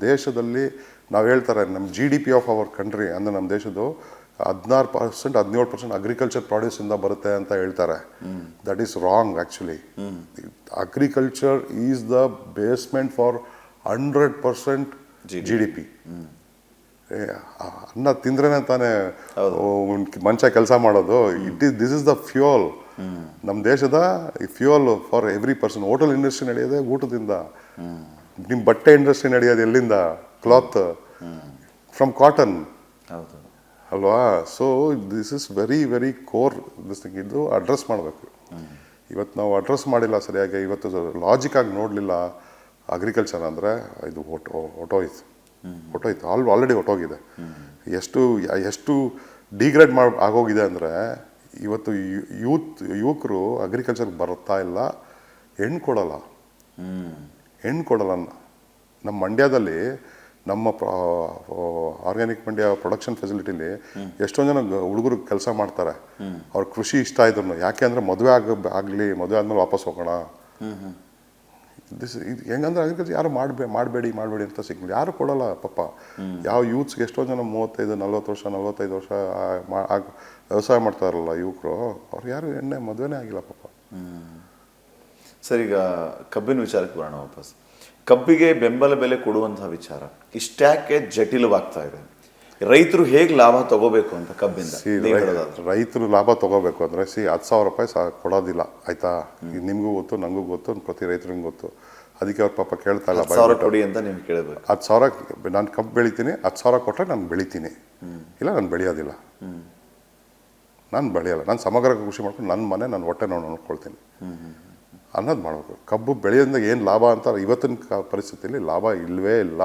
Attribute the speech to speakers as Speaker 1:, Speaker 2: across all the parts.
Speaker 1: ದೇಶದಲ್ಲಿ ನಾವು ಹೇಳ್ತಾರೆ ನಮ್ಮ GDP ಆಫ್ ಅವರ್ ಕಂಟ್ರಿ ಅಂದರೆ ನಮ್ಮ ದೇಶದ್ದು 16% 17% ಅಗ್ರಿಕಲ್ಚರ್ ಪ್ರಾಡ್ಯೂಸಿಂದ ಬರುತ್ತೆ ಅಂತ ಹೇಳ್ತಾರೆ. That is wrong actually. Agriculture is the basement for 100% GDP. ಅನ್ನ ತಿಂದ್ರೇ ತಾನೇ ಮನುಷ್ಯ ಕೆಲಸ ಮಾಡೋದು. This is the fuel. ನಮ್ಮ ದೇಶದ fuel for every person. Hotel industry ನಡೆಯೋದೇ ಊಟದಿಂದ. ನಿಮ್ಮ ಬಟ್ಟೆ ಇಂಡಸ್ಟ್ರಿ ನಡೆಯೋದು ಎಲ್ಲಿಂದ? ಕ್ಲಾತ್ ಫ್ರಮ್ ಕಾಟನ್ ಅಲ್ವಾ? So this is very very core this thing. ಇದು ಅಡ್ರೆಸ್ ಮಾಡಬೇಕು. ಇವತ್ತು ನಾವು ಅಡ್ರೆಸ್ ಮಾಡಿಲ್ಲ ಸರಿಯಾಗಿ. ಇವತ್ತು ಲಾಜಿಕಾಗಿ ನೋಡಲಿಲ್ಲ ಅಗ್ರಿಕಲ್ಚರ್ ಅಂದರೆ ಇದು ಹೊಟ್ಟೋಯ್ತು ಆಲ್ರೆಡಿ ಹೊಟ್ಟೋಗಿದೆ. ಎಷ್ಟು ಡಿಗ್ರೇಡ್ ಆಗೋಗಿದೆ ಅಂದರೆ ಇವತ್ತು ಯುವಕರು ಅಗ್ರಿಕಲ್ಚರ್ಗೆ ಬರ್ತಾ ಇಲ್ಲ. ಹೆಣ್ಣು ಕೊಡಲ್ಲ. ನಮ್ಮ ಮಂಡ್ಯದಲ್ಲಿ ನಮ್ಮ ಆರ್ಗ್ಯಾನಿಕ್ ಮಂಡ್ಯ ಪ್ರೊಡಕ್ಷನ್ ಫೆಸಿಲಿಟಿಲಿ ಎಷ್ಟೊಂದು ಜನ ಹುಡುಗರು ಕೆಲಸ ಮಾಡ್ತಾರೆ. ಅವ್ರ ಕೃಷಿ ಇಷ್ಟ ಇದ್ರು. ಯಾಕೆ ಅಂದರೆ ಮದುವೆ ಆಗಲಿ, ಮದುವೆ ಆದ್ಮೇಲೆ ವಾಪಸ್ ಹೋಗೋಣ. ಇದು ಹೆಂಗಂದ್ರೆ ಅಗ್ರಿಕಲ್ಚರ್ ಯಾರು ಮಾಡಬೇಡಿ ಅಂತ ಸಿಗ್ಲಿ, ಯಾರು ಕೊಡಲ್ಲ ಪಾಪ. ಯಾವ ಯೂತ್ಸ್ಗೆ ಎಷ್ಟೊಂದು ಜನ 35-40 ವರ್ಷ ವ್ಯವಸಾಯ ಮಾಡ್ತಾರಲ್ಲ ಯುವಕರು, ಅವ್ರು ಯಾರು ಮದುವೆನೇ ಆಗಿಲ್ಲ ಪಾಪ.
Speaker 2: ಸರ್, ಈಗ ಕಬ್ಬಿನ ವಿಚಾರಕ್ಕೆ ಬರೋಣ ವಾಪಸ್. ಕಬ್ಬಿಗೆ ಬೆಂಬಲ ಬೆಲೆ ಕೊಡುವಂತಹ ವಿಚಾರ ಇಷ್ಟ್ಯಾಕೆ ಜಟಿಲವಾಗ್ತಾ ಇದೆ? ರೈತರು ಹೇಗೆ ಲಾಭ ತಗೋಬೇಕು ಅಂತ ಕಬ್ಬಿಂದ?
Speaker 1: ರೈತರು ಲಾಭ ತಗೋಬೇಕು ಅಂದರೆ 10,000 ರೂಪಾಯಿ ಕೊಡೋದಿಲ್ಲ, ಆಯ್ತಾ? ನಿಮಗೂ ಗೊತ್ತು, ನನಗೂ ಗೊತ್ತು, ಪ್ರತಿ ರೈತರಿಗೂ ಗೊತ್ತು. ಅದಕ್ಕೆ ಅವ್ರ ಪಾಪ ಕೇಳ್ತಾ ಇಲ್ಲ.
Speaker 2: 10,000 ಕೊಡಿ ಅಂತ ನೀವು ಕೇಳಬೇಕು.
Speaker 1: 10,000 ನಾನು ಕಬ್ಬು ಬೆಳಿತೀನಿ, 10,000 ಕೊಟ್ಟರೆ ನಾನು ಬೆಳಿತೀನಿ. ಇಲ್ಲ, ನಾನು ಬೆಳೆಯೋದಿಲ್ಲ. ನಾನು ಬೆಳೆಯಲ್ಲ. ನಾನು ಸಮಗ್ರ ಕೃಷಿ ಮಾಡ್ಕೊಂಡು ನನ್ನ ಮನೆ, ನನ್ನ ಹೊಟ್ಟೆ ನೋಡ್ಕೊಳ್ತೀನಿ ಅನ್ನೋದು ಮಾಡಬೇಕು. ಕಬ್ಬು ಬೆಳೆಯೋದ್ರಿಂದ ಏನು ಲಾಭ ಅಂತ ಇವತ್ತಿನ ಪರಿಸ್ಥಿತಿಯಲ್ಲಿ ಲಾಭ ಇಲ್ಲವೇ ಇಲ್ಲ.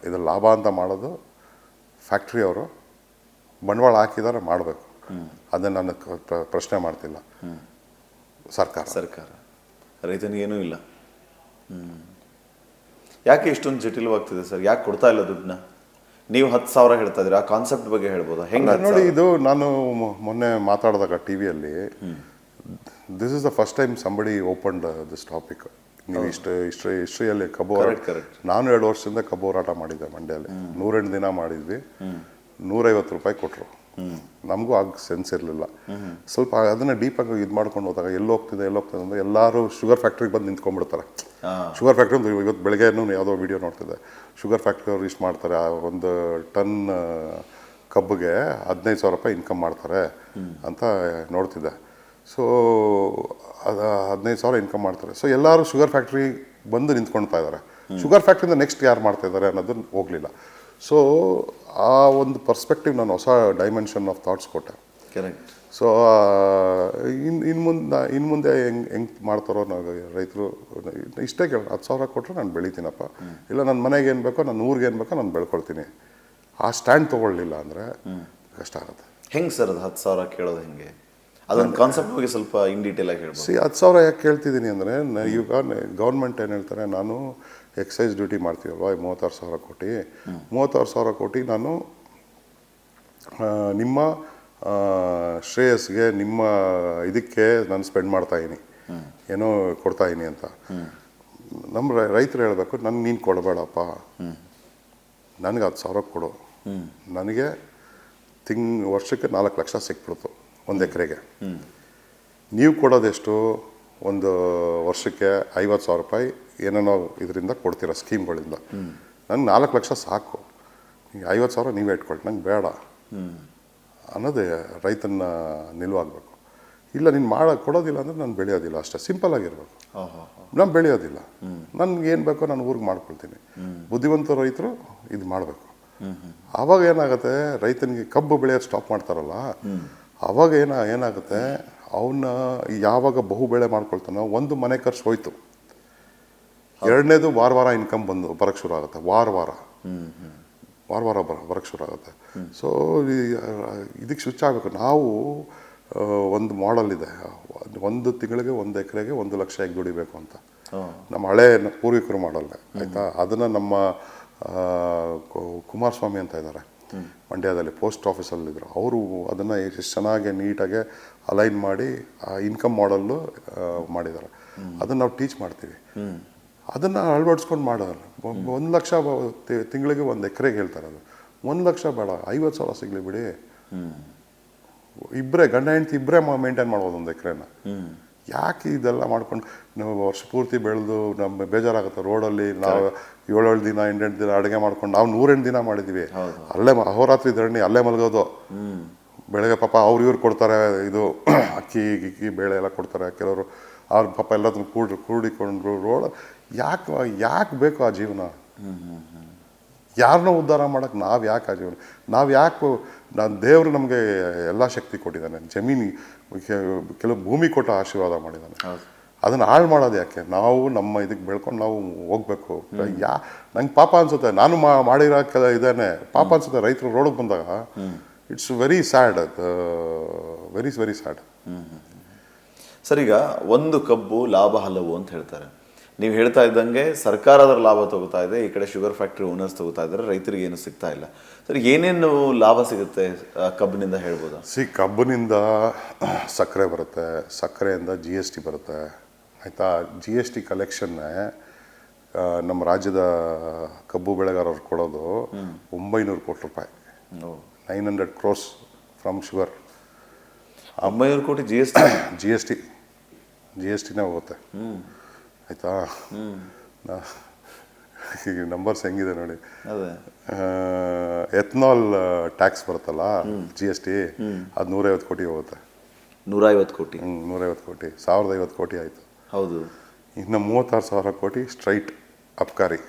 Speaker 1: ಇದು ಲಾಭ ಅಂತ ಮಾಡೋದು ಫ್ಯಾಕ್ಟ್ರಿ ಅವರು ಬಂಡವಾಳ ಹಾಕಿದಾರೆ ಮಾಡಬೇಕು. ಅದನ್ನು ನಾನು ಪ್ರಶ್ನೆ ಮಾಡ್ತಿಲ್ಲ. ಸರ್ಕಾರ
Speaker 2: ರೈತನಿಗೇನೂ ಇಲ್ಲ. ಯಾಕೆ ಇಷ್ಟೊಂದು ಜಟಿಲವಾಗ್ತಿದೆ ಸರ್? ಯಾಕೆ ಕೊಡ್ತಾ ಇಲ್ಲ ದುಡ್ಡನ್ನ? ನೀವು 10,000 ಹೇಳ್ತಾ ಇದ್ದೀರಾ, ಆ ಕಾನ್ಸೆಪ್ಟ್ ಬಗ್ಗೆ ಹೇಳ್ಬೋದಾ? ಹೆಂಗೆ
Speaker 1: ನೋಡಿ, ಇದು ನಾನು ಮೊನ್ನೆ ಮಾತಾಡಿದಾಗ ಟಿವಿಯಲ್ಲಿ, this is the first time somebody opened this topic. ನೀವು ಹಿಸ್ಟ್ರಿಯಲ್ಲಿ ಕಬ್ಬು ನಾನು 2 ವರ್ಷದಿಂದ ಕಬ್ಬು ಹೋರಾಟ ಮಾಡಿದ್ದೆ ಮಂಡ್ಯಲ್ಲಿ. 108 ದಿನ ಮಾಡಿದ್ವಿ. 150 ರೂಪಾಯಿ ಕೊಟ್ಟರು. ನಮಗೂ ಆಗ ಸೆನ್ಸ್ ಇರಲಿಲ್ಲ. ಸ್ವಲ್ಪ ಅದನ್ನ ಡೀಪಾಗಿ ಇದು ಮಾಡ್ಕೊಂಡು ಹೋದಾಗ ಎಲ್ಲಿ ಹೋಗ್ತಿದೆ ಅಂದರೆ ಎಲ್ಲರೂ ಶುಗರ್ ಫ್ಯಾಕ್ಟ್ರಿಗೆ ಬಂದು ನಿಂತ್ಕೊಂಡ್ಬಿಡ್ತಾರೆ. ಶುಗರ್ ಫ್ಯಾಕ್ಟ್ರಿ ಇವತ್ತು ಬೆಳಗ್ಗೆನೂ ಯಾವುದೋ ವಿಡಿಯೋ ನೋಡ್ತಿದ್ದೆ. ಶುಗರ್ ಫ್ಯಾಕ್ಟ್ರಿ ಅವ್ರು ಇಷ್ಟು ಮಾಡ್ತಾರೆ, 1 ಟನ್ ಕಬ್ಬಿಗೆ 15,000 ರೂಪಾಯಿ ಇನ್ಕಮ್ ಮಾಡ್ತಾರೆ ಅಂತ ನೋಡ್ತಿದ್ದೆ. ಸೊ ಅದು 15,000 ಇನ್ಕಮ್ ಮಾಡ್ತಾರೆ. ಸೊ ಎಲ್ಲರೂ ಶುಗರ್ ಫ್ಯಾಕ್ಟ್ರಿ ಬಂದು ನಿಂತ್ಕೊಳ್ತಾ ಇದ್ದಾರೆ. ಶುಗರ್ ಫ್ಯಾಕ್ಟ್ರಿಯಿಂದ ನೆಕ್ಸ್ಟ್ ಯಾರು ಮಾಡ್ತಾ ಇದ್ದಾರೆ ಅನ್ನೋದನ್ನು ಹೋಗಲಿಲ್ಲ. ಸೊ ಆ ಒಂದು ಪರ್ಸ್ಪೆಕ್ಟಿವ್ ನಾನು ಹೊಸ ಡೈಮೆನ್ಷನ್ ಆಫ್ ಥಾಟ್ಸ್ ಕೊಟ್ಟೆ.
Speaker 2: ಕರೆಕ್ಟ್.
Speaker 1: ಸೊ ಇನ್ನು ಮುಂದೆ ಹೆಂಗೆ ಮಾಡ್ತಾರೋ ನಾವು ರೈತರು ಇಷ್ಟೇ ಕೇಳ 10,000 ಕೊಟ್ಟರೆ ನಾನು ಬೆಳಿತೀನಪ್ಪ. ಇಲ್ಲ ನನ್ನ ಮನೆಗೆ ಏನು ಬೇಕೋ, ನನ್ನ ಊರಿಗೆ ಏನು ಬೇಕೋ ನಾನು ಬೆಳ್ಕೊಳ್ತೀನಿ. ಆ ಸ್ಟ್ಯಾಂಡ್ ತೊಗೊಳ್ಳಿಲ್ಲ ಅಂದರೆ ಕಷ್ಟ ಆಗುತ್ತೆ.
Speaker 2: ಹೆಂಗೆ ಸರ್ ಅದು 10,000 ಕೇಳೋದು ಹೆಂಗೆ? ಅದೊಂದು ಕಾನ್ಸೆಪ್ಟ್ ಬಗ್ಗೆ ಸ್ವಲ್ಪ ಇನ್ ಡೀಟೇಲ್ ಆಗಿ ಹೇಳ್ಬೋದು.
Speaker 1: 10,000 ಯಾಕೆ ಕೇಳ್ತಿದ್ದೀನಿ ಅಂದರೆ, ಈಗ ಗೌರ್ಮೆಂಟ್ ಏನು ಹೇಳ್ತಾರೆ, ನಾನು ಎಕ್ಸೈಸ್ ಡ್ಯೂಟಿ ಮಾಡ್ತೀವಲ್ವ, 36,000 ಕೋಟಿ. 36,000 ಕೋಟಿ ನಾನು ನಿಮ್ಮ ಶ್ರೇಯಸ್ಗೆ, ನಿಮ್ಮ ಇದಕ್ಕೆ ನಾನು ಸ್ಪೆಂಡ್ ಮಾಡ್ತಾಯಿದ್ದೀನಿ, ಏನೋ ಕೊಡ್ತಾಯಿದ್ದೀನಿ ಅಂತ. ನಮ್ಮ ರೈತರು ಹೇಳಬೇಕು, ನನಗೆ ನೀನು ಕೊಡಬೇಡಪ್ಪ, ನನಗೆ 10,000 ಕೊಡು. ನನಗೆ ವರ್ಷಕ್ಕೆ 4 ಲಕ್ಷ ಸಿಕ್ಬಿಡ್ತು 1 ಎಕರೆಗೆ. ನೀವು ಕೊಡೋದೆಷ್ಟು? ಒಂದು ವರ್ಷಕ್ಕೆ 50,000 ರೂಪಾಯಿ ಏನೇನೋ ಇದರಿಂದ ಕೊಡ್ತೀರ, ಸ್ಕೀಮ್ಗಳಿಂದ. ನಂಗೆ 4 ಲಕ್ಷ ಸಾಕು, 50,000 ನೀವೇ ಇಟ್ಕೊಳ್ಳಿ, ನಂಗೆ ಬೇಡ ಅನ್ನೋದೇ ರೈತನ ನಿಲುವಾಗಬೇಕು. ಇಲ್ಲ, ನೀನು ಕೊಡೋದಿಲ್ಲ ಅಂದರೆ ನಾನು ಬೆಳೆಯೋದಿಲ್ಲ, ಅಷ್ಟೇ ಸಿಂಪಲ್ ಆಗಿರ್ಬೇಕು. ನಾನು ಬೆಳೆಯೋದಿಲ್ಲ, ನನಗೇನು ಬೇಕೋ ನಾನು ಊರಿಗೆ ಮಾಡ್ಕೊಳ್ತೀನಿ. ಬುದ್ಧಿವಂತ ರೈತರು ಇದು ಮಾಡಬೇಕು. ಆವಾಗ ಏನಾಗುತ್ತೆ, ರೈತನಿಗೆ ಕಬ್ಬು ಬೆಳೆಯೋದು ಸ್ಟಾಪ್ ಮಾಡ್ತಾರಲ್ಲ, ಅವಾಗ ಏನಾಗುತ್ತೆ, ಅವನ್ನ ಯಾವಾಗ ಬಹು ಬೆಳೆ ಮಾಡ್ಕೊಳ್ತಾನೋ, ಒಂದು ಮನೆ ಖರ್ಚು ಹೋಯ್ತು, ಎರಡನೇದು ವಾರ ಇನ್ಕಮ್ ಬರೋಕ್ಕೆ ಶುರು ಆಗುತ್ತೆ. ವಾರ ಬರೋಕ್ಕೆ ಶುರು ಆಗುತ್ತೆ. ಸೊ ಇದಕ್ಕೆ ಸ್ವಿಚ್ ಆಗಬೇಕು. ನಾವು ಒಂದು ಮಾಡೆಲ್ ಇದೆ, 1 ತಿಂಗಳಿಗೆ 1 ಎಕರೆಗೆ 1 ಲಕ್ಷ ಹೇಗೆ ದುಡಿಬೇಕು ಅಂತ. ನಮ್ಮ ಹಳೆ ಪೂರ್ವಿಕರು ಮಾಡಲ್ಲ, ಆಯಿತಾ? ಅದನ್ನು ನಮ್ಮ ಕುಮಾರಸ್ವಾಮಿ ಅಂತ ಇದ್ದಾರೆ ಮಂಡ್ಯದಲ್ಲಿ, ಪೋಸ್ಟ್ ಆಫೀಸಲ್ಲಿದ್ದರು. ಅವರು ಅದನ್ನು ಎಷ್ಟು ಚೆನ್ನಾಗಿ ನೀಟಾಗಿ ಅಲೈನ್ ಮಾಡಿ ಆ ಇನ್ಕಮ್ ಮಾಡಲ್ಲು ಮಾಡಿದ್ದಾರೆ. ಅದನ್ನು ನಾವು ಟೀಚ್ ಮಾಡ್ತೀವಿ. ಅದನ್ನು ಅಳವಡಿಸ್ಕೊಂಡು ಮಾಡೋದು. 1 ಲಕ್ಷ ತಿಂಗಳಿಗೆ 1 ಎಕರೆಗೆ ಹೇಳ್ತಾರೆ. ಅದು 1 ಲಕ್ಷ ಬೇಡ, 50,000 ಸಿಗಲಿ ಬಿಡಿ. ಇಬ್ಬರೇ ಗಂಡ ಹೆಂಡತಿ ಇಬ್ಬರೇ ಮೇಂಟೈನ್ ಮಾಡ್ಬೋದು 1 ಎಕರೆನ. ಯಾಕೆ ಇದೆಲ್ಲ ಮಾಡ್ಕೊಂಡು ನಾವು ವರ್ಷ ಪೂರ್ತಿ ಬೆಳೆದು ನಮ್ಗೆ ಬೇಜಾರಾಗುತ್ತೆ. ರೋಡಲ್ಲಿ ನಾವು 7 ದಿನ 8 ದಿನ ಅಡುಗೆ ಮಾಡ್ಕೊಂಡು ನಾವು 108 ದಿನ ಮಾಡಿದ್ದೀವಿ. ಅಲ್ಲೇ ಅಹೋರಾತ್ರಿ ಧರಣಿ, ಅಲ್ಲೇ ಮಲಗೋದು. ಬೆಳಗ್ಗೆ ಪಾಪ ಇವ್ರು ಕೊಡ್ತಾರೆ, ಇದು ಅಕ್ಕಿ ಗಿಕ್ಕಿ ಬೇಳೆ ಎಲ್ಲ ಕೊಡ್ತಾರೆ. ಕೆಲವರು ಅವ್ರ ಪಾಪ ಎಲ್ಲದನ್ನು ಕೂಡಿಕೊಂಡ್ರು. ರೋಡ್ ಯಾಕೆ ಬೇಕು ಆ ಜೀವನ? ಯಾರನ್ನೋ ಉದ್ಧಾರ ಮಾಡೋಕ್ಕೆ ನಾವು ಯಾಕೆ ಆ ಜೀವನ? ನಾನು ದೇವರು ನಮಗೆ ಎಲ್ಲ ಶಕ್ತಿ ಕೊಟ್ಟಿದ್ದಾನೆ. ಜಮೀನು ಕೆಲವು ಭೂಮಿ ಕೊಟ್ಟ ಆಶೀರ್ವಾದ ಮಾಡಿದ್ದಾನೆ. ಅದನ್ನು ಹಾಳು ಮಾಡೋದು ಯಾಕೆ? ನಾವು ನಮ್ಮ ಇದಕ್ಕೆ ಬೆಳ್ಕೊಂಡು ನಾವು ಹೋಗ್ಬೇಕು. ನಂಗೆ ಪಾಪ ಅನ್ಸುತ್ತೆ, ನಾನು ಮಾಡಿರೋ ಇದೇನೆ ಪಾಪ ಅನ್ಸುತ್ತೆ. ರೈತರು ರೋಡಿಗೆ ಬಂದಾಗ it's very sad. Very very sad.
Speaker 2: Sir, ಈಗ ಒಂದು ಕಬ್ಬು ಲಾಭ ಹಲವು ಅಂತ ಹೇಳ್ತಾರೆ. ನೀವು ಹೇಳ್ತಾ ಇದ್ದಂಗೆ ಸರ್ಕಾರ ಅದರ ಲಾಭ ತಗೋತಾ ಇದೆ, ಈ ಕಡೆ ಶುಗರ್ ಫ್ಯಾಕ್ಟ್ರಿ ಓನರ್ಸ್ ತಗೋತಾ ಇದ್ದಾರೆ, ರೈತರಿಗೆ ಏನು ಸಿಗ್ತಾ ಇಲ್ಲ. ಸರ್, ಏನೇನು ಲಾಭ ಸಿಗುತ್ತೆ ಕಬ್ಬಿನಿಂದ ಹೇಳ್ಬೋದಾ?
Speaker 1: ಕಬ್ಬಿನಿಂದ ಸಕ್ಕರೆ ಬರುತ್ತೆ, ಸಕ್ಕರೆಯಿಂದ GST ಬರುತ್ತೆ. ಆಯಿತಾ? GST ಕಲೆಕ್ಷನ್ನೇ ನಮ್ಮ ರಾಜ್ಯದ ಕಬ್ಬು ಬೆಳೆಗಾರರು ಕೊಡೋದು 900 ಕೋಟಿ ರೂಪಾಯಿ. 900 crores ಫ್ರಮ್ ಶುಗರ್.
Speaker 2: 900 ಕೋಟಿ
Speaker 1: GSTನೇ ಹೋಗುತ್ತೆ. ಆಯಿತಾ? ಈಗ ನಂಬರ್ಸ್ ಹೆಂಗಿದೆ ನೋಡಿ. ಎಥನಾಲ್ ಟ್ಯಾಕ್ಸ್ ಬರುತ್ತಲ್ಲ, GST, ಅದು 150 ಕೋಟಿ ಹೋಗುತ್ತೆ.
Speaker 2: 150 ಕೋಟಿ?
Speaker 1: 150 ಕೋಟಿ, 1050 ಕೋಟಿ ಆಯಿತು.
Speaker 2: ಹೌದು.
Speaker 1: ಇನ್ನು 36,000 ಕೋಟಿ ಸ್ಟ್ರೈಟ್ ಅಬ್ಕಾರಿ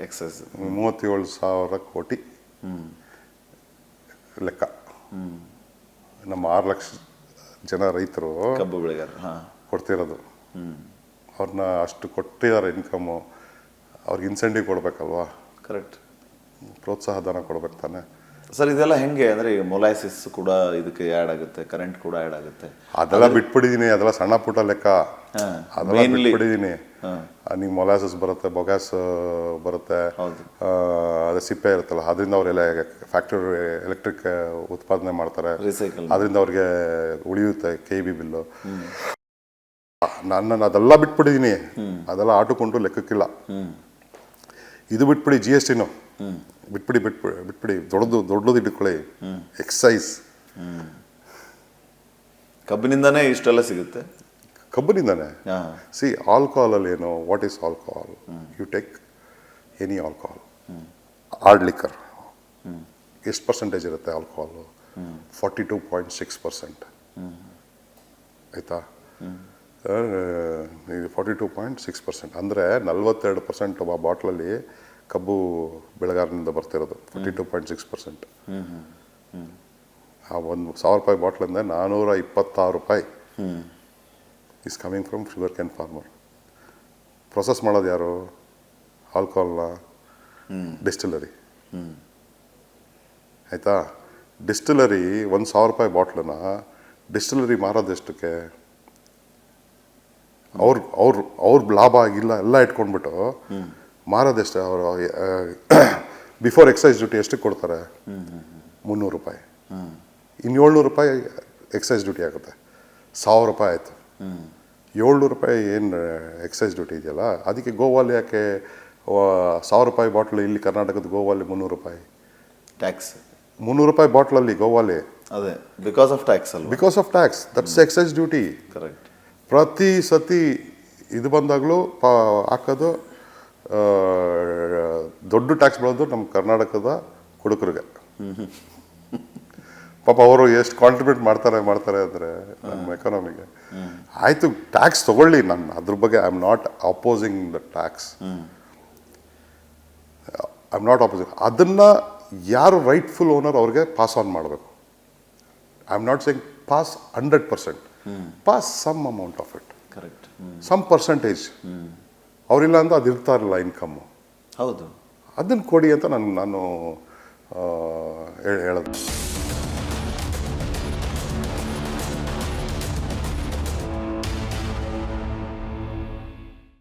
Speaker 2: ಎಕ್ಸೈಸ್.
Speaker 1: 37,000 ಕೋಟಿ ಲೆಕ್ಕ. ನಮ್ಮ 6 ಲಕ್ಷ ಜನ ರೈತರು
Speaker 2: ಕಬ್ಬು ಬೆಳೆಗಾರ
Speaker 1: ಕೊಡ್ತಿರೋದು. ಅವ್ರನ್ನ ಅಷ್ಟು ಕೊಟ್ಟಿದ್ದಾರೆ ಇನ್ಕಮ್ಮು. ಅವ್ರಿಗೆ ಇನ್ಸೆಂಟಿವ್ ಕೊಡ್ಬೇಕಲ್ವಾ?
Speaker 2: ಕರೆಕ್ಟ್.
Speaker 1: ಪ್ರೋತ್ಸಾಹ ಧನ ಕೊಡ್ಬೇಕು ತಾನೆ.
Speaker 2: ಸರ್, ಇದೆಲ್ಲ ಹೆಂಗೆ ಅಂದರೆ ಈಗ ಮೊಲಾಸಿಸ್ ಕೂಡ ಇದಕ್ಕೆ ಆ್ಯಡ್ ಆಗುತ್ತೆ, ಕರೆಂಟ್ ಕೂಡ ಆ್ಯಡ್ ಆಗುತ್ತೆ.
Speaker 1: ಅದೆಲ್ಲ ಬಿಟ್ಬಿಟ್ಟಿದ್ದೀನಿ. ಅದೆಲ್ಲ ಸಣ್ಣ ಪುಟ್ಟ ಲೆಕ್ಕ. ಅದೆಲ್ಲ ಬಿಟ್ಬಿಟ್ಟಿದ್ದೀನಿ. ನೀವು ಮೊಲಾಸಸ್ ಬರುತ್ತೆ, ಬೊಗ್ಯಾಸ್ ಬರುತ್ತೆ, ಅದೇ ಸಿಪ್ಪೆ ಇರುತ್ತಲ್ಲ, ಅದರಿಂದ ಅವರೆಲ್ಲ ಫ್ಯಾಕ್ಟ್ರಿ ಎಲೆಕ್ಟ್ರಿಕ್ ಉತ್ಪಾದನೆ ಮಾಡ್ತಾರೆ. ಅದರಿಂದ ಅವ್ರಿಗೆ ಉಳಿಯುತ್ತೆ KB ಬಿಲ್ಲು. ನಾನು ಅದೆಲ್ಲ ಬಿಟ್ಬಿಟ್ಟಿದ್ದೀನಿ. ಅದೆಲ್ಲ ಆಟುಕೊಂಡು ಲೆಕ್ಕಕ್ಕಿಲ್ಲ. ಇದು ಬಿಟ್ಬಿಡಿ, GSTನೂ ಬಿಟ್ಬಿಡಿ. ದೊಡ್ಡದು ಇಟ್ಕೊಳ್ಳಿ. ಎಕ್ಸೈಸ್.
Speaker 2: ಕಬ್ಬಿನಿಂದಾನೇ ಇಷ್ಟೆಲ್ಲ ಸಿಗುತ್ತೆ.
Speaker 1: ಕಬ್ಬಿನಿಂದಾನೆ. ಸಿ, ಆಲ್ಕೋಹಾಲಲ್ಲಿ ಏನು, what is alcohol? You take any alcohol, hard liquor, ಎಷ್ಟು ಪರ್ಸೆಂಟೇಜ್ ಇರುತ್ತೆ ಆಲ್ಕೋಹಾಲು? 42.6%. ಆಯಿತಾ? 42.6% ಅಂದರೆ 42% ಆ ಬಾಟ್ಲಲ್ಲಿ ಕಬ್ಬು ಬೆಳೆಗಾರನಿಂದ ಬರ್ತಿರೋದು. 42.6%. ಆ 1,000 ರೂಪಾಯಿ ಬಾಟ್ಲಿಂದ 426 ರೂಪಾಯಿ is coming from sugar can farmer. Process ಮಾಡೋದು ಯಾರು? ಆಲ್ಕೋಹಾಲ್ನ ಡಿಸ್ಟಿಲರಿ. ಆಯಿತಾ? ಡಿಸ್ಟಿಲರಿ 1,000 ರೂಪಾಯಿ ಬಾಟ್ಲನ್ನ ಡಿಸ್ಟಿಲರಿ ಮಾರೋದೆಷ್ಟಕ್ಕೆ? ಅವ್ರ ಲಾಭ ಆಗಿಲ್ಲ ಎಲ್ಲ ಇಟ್ಕೊಂಡ್ಬಿಟ್ಟು ಮಾರೋದೆಷ್ಟು? ಅವರು ಬಿಫೋರ್ ಎಕ್ಸೈಸ್ ಡ್ಯೂಟಿ ಎಷ್ಟಕ್ಕೆ ಕೊಡ್ತಾರೆ? 300 ರೂಪಾಯಿ. ಇನ್ನು 700 ರೂಪಾಯಿ ಎಕ್ಸೈಸ್ ಡ್ಯೂಟಿ ಆಗುತ್ತೆ. 1,000 ರೂಪಾಯಿ ಆಯಿತು. 700 ರೂಪಾಯಿ ಏನು ಎಕ್ಸೈಸ್ ಡ್ಯೂಟಿ ಇದೆಯಲ್ಲ, ಅದಕ್ಕೆ ಗೋವಾಲಿ ಯಾಕೆ 1,000 ರೂಪಾಯಿ ಬಾಟ್ಲು? ಇಲ್ಲಿ ಕರ್ನಾಟಕದ ಗೋವಾಲಿ 300 ರೂಪಾಯಿ
Speaker 2: ಟ್ಯಾಕ್ಸ್.
Speaker 1: 300 ರೂಪಾಯಿ ಬಾಟ್ಲಲ್ಲಿ ಗೋವಾಲಿ.
Speaker 2: ಅದೇ ಬಿಕಾಸ್ ಆಫ್ ಟ್ಯಾಕ್ಸ್ ಅಲ್ಲ?
Speaker 1: Because of tax. That's excise duty.
Speaker 2: Correct.
Speaker 1: ಪ್ರತಿ ಸತಿ ಇದು ಬಂದಾಗಲೂ ಹಾಕೋದು ದೊಡ್ಡ ಟ್ಯಾಕ್ಸ್ ಬರೋದು ನಮ್ಮ ಕರ್ನಾಟಕದ ಕುಡುಕರಿಗೆ. ಪಾಪ ಅವರು ಎಷ್ಟು ಕಾಂಟ್ರಿಬ್ಯೂಟ್ ಮಾಡ್ತಾರೆ ಅಂದರೆ ನಮ್ಮ ಎಕಾನಮಿಗೆ. ಆಯಿತು, ಟ್ಯಾಕ್ಸ್ ತಗೊಳ್ಳಿ. ನಾನು ಅದ್ರ ಬಗ್ಗೆ I am not opposing the tax. I am not opposing. ಅದನ್ನು ಯಾರು ರೈಟ್ಫುಲ್ ಓನರ್ ಅವ್ರಿಗೆ ಪಾಸ್ ಆನ್ ಮಾಡಬೇಕು. I am not saying pass 100%. Pass some amount of it.
Speaker 2: Correct.
Speaker 1: Some percentage. ಅವರಿಲ್ಲ ಅಂದ್ರೆ ಅದು ಇರ್ತಾ ಇರಲ್ಲ ಇನ್ಕಮ್ಮು.
Speaker 2: ಹೌದು.
Speaker 1: ಅದನ್ನು ಕೊಡಿ ಅಂತ ನಾನು ಹೇಳೋದು.